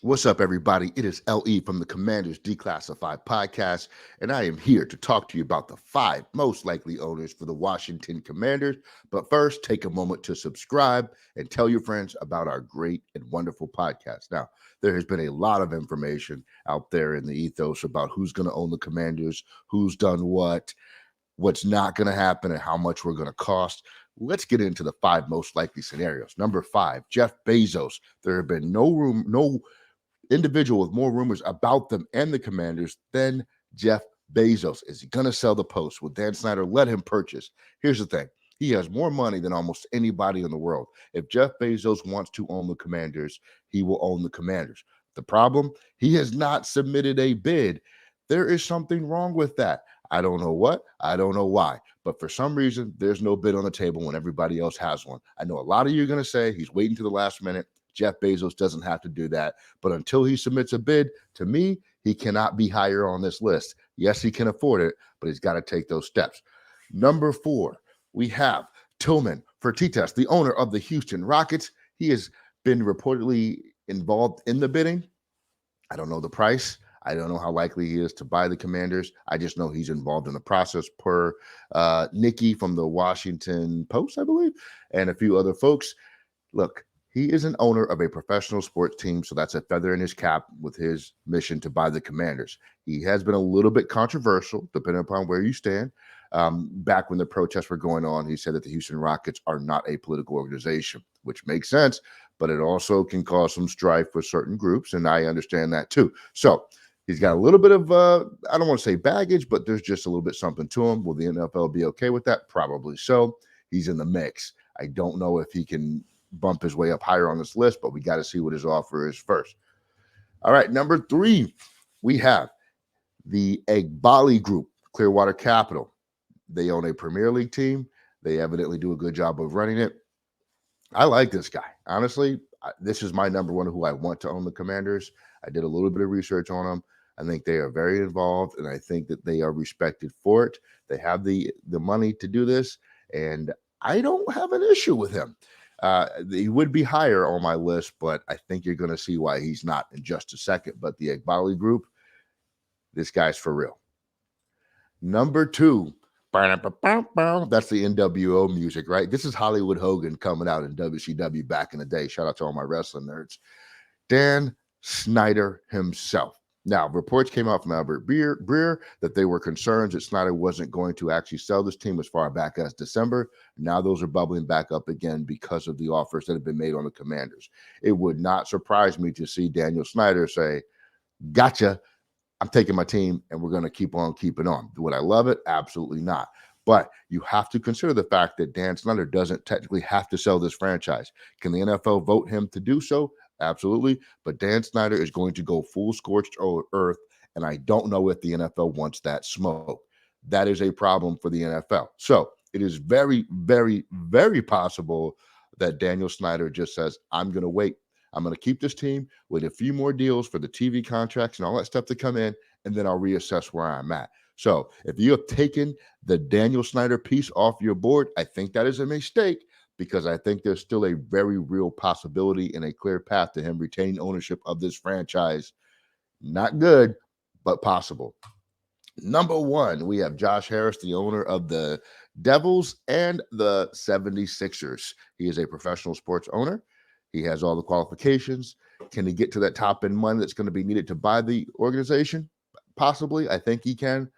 What's up, everybody? It is LE from the Commanders Declassified podcast, and I am here to talk to you about the 5 most likely owners for the Washington Commanders. But first, take a moment to subscribe and tell your friends about our great and wonderful podcast. Now, there has been a lot of information out there in the ethos about who's going to own the Commanders, who's done what's not going to happen, and how much we're going to cost. Let's get into the 5 most likely scenarios. Number 5, Jeff Bezos. There have been no individual with more rumors about them and the Commanders than Jeff Bezos. Is he going to sell the Post? Will Dan Snyder let him purchase? Here's the thing. He has more money than almost anybody in the world. If Jeff Bezos wants to own the Commanders, he will own the Commanders. The problem, he has not submitted a bid. There is something wrong with that. I don't know what, I don't know why, but for some reason, there's no bid on the table when everybody else has one. I know a lot of you are going to say he's waiting to the last minute. Jeff Bezos doesn't have to do that. But until he submits a bid, to me, he cannot be higher on this list. Yes, he can afford it, but he's got to take those steps. Number 4, we have Tilman Fertitta, the owner of the Houston Rockets. He has been reportedly involved in the bidding. I don't know the price. I don't know how likely he is to buy the Commanders. I just know he's involved in the process per Nikki from the Washington Post, I believe, and a few other folks. Look, he is an owner of a professional sports team, so that's a feather in his cap with his mission to buy the Commanders. He has been a little bit controversial, depending upon where you stand. Back when the protests were going on, he said that the Houston Rockets are not a political organization, which makes sense, but it also can cause some strife with certain groups, and I understand that too. So he's got a little bit of, I don't want to say baggage, but there's just a little bit something to him. Will the NFL be okay with that? Probably so. He's in the mix. I don't know if he can bump his way up higher on this list, but we got to see what his offer is first. All right, number 3, we have the Egbali Group, Clearwater Capital. They own a Premier League team. They evidently do a good job of running it. I like this guy. Honestly, this is my number 1 who I want to own the Commanders. I did a little bit of research on them. I think they are very involved, and I think that they are respected for it. They have the money to do this, and I don't have an issue with him. He would be higher on my list, but I think you're going to see why he's not in just a second. But the Egbali Group, this guy's for real. Number 2, that's the NWO music, right? This is Hollywood Hogan coming out in WCW back in the day. Shout out to all my wrestling nerds. Dan Snyder himself. Now, reports came out from Albert Breer that they were concerned that Snyder wasn't going to actually sell this team as far back as December. Now those are bubbling back up again because of the offers that have been made on the Commanders. It would not surprise me to see Daniel Snyder say, gotcha, I'm taking my team and we're going to keep on keeping on. Would I love it? Absolutely not. But you have to consider the fact that Dan Snyder doesn't technically have to sell this franchise. Can the NFL vote him to do so? Absolutely. But Dan Snyder is going to go full scorched earth, and I don't know if the NFL wants that smoke. That is a problem for the NFL. So it is very, very, very possible that Daniel Snyder just says, I'm going to wait. I'm going to keep this team with a few more deals for the TV contracts and all that stuff to come in, and then I'll reassess where I'm at. So if you have taken the Daniel Snyder piece off your board, I think that is a mistake, because I think there's still a very real possibility and a clear path to him retaining ownership of this franchise. Not good, but possible. Number 1, we have Josh Harris, the owner of the Devils and the 76ers. He is a professional sports owner. He has all the qualifications. Can he get to that top end money that's going to be needed to buy the organization? Possibly. I think he can.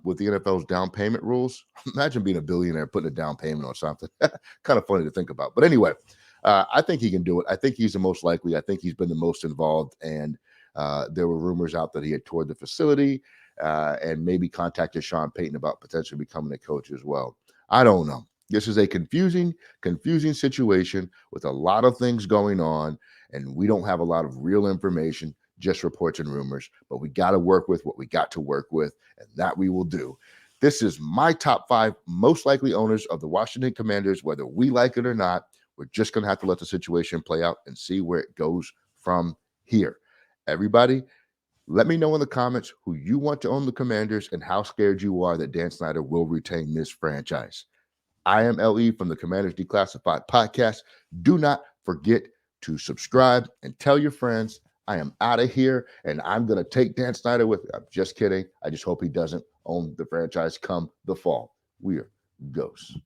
With the NFL's down payment rules, imagine being a billionaire putting a down payment on something. Kind of funny to think about. But anyway, I think he can do it. I think he's the most likely. I think he's been the most involved. And there were rumors out that he had toured the facility and maybe contacted Sean Payton about potentially becoming a coach as well. I don't know. This is a confusing situation with a lot of things going on, and we don't have a lot of real information, just reports and rumors, but we got to work with what we got to work with, and that we will do. This is my top 5 most likely owners of the Washington Commanders, whether we like it or not. We're just going to have to let the situation play out and see where it goes from here. Everybody, let me know in the comments who you want to own the Commanders and how scared you are that Dan Snyder will retain this franchise. I am LE from the Commanders Declassified podcast. Do not forget to subscribe and tell your friends I am out of here, and I'm going to take Dan Snyder with me. I'm just kidding. I just hope he doesn't own the franchise come the fall. We are ghosts.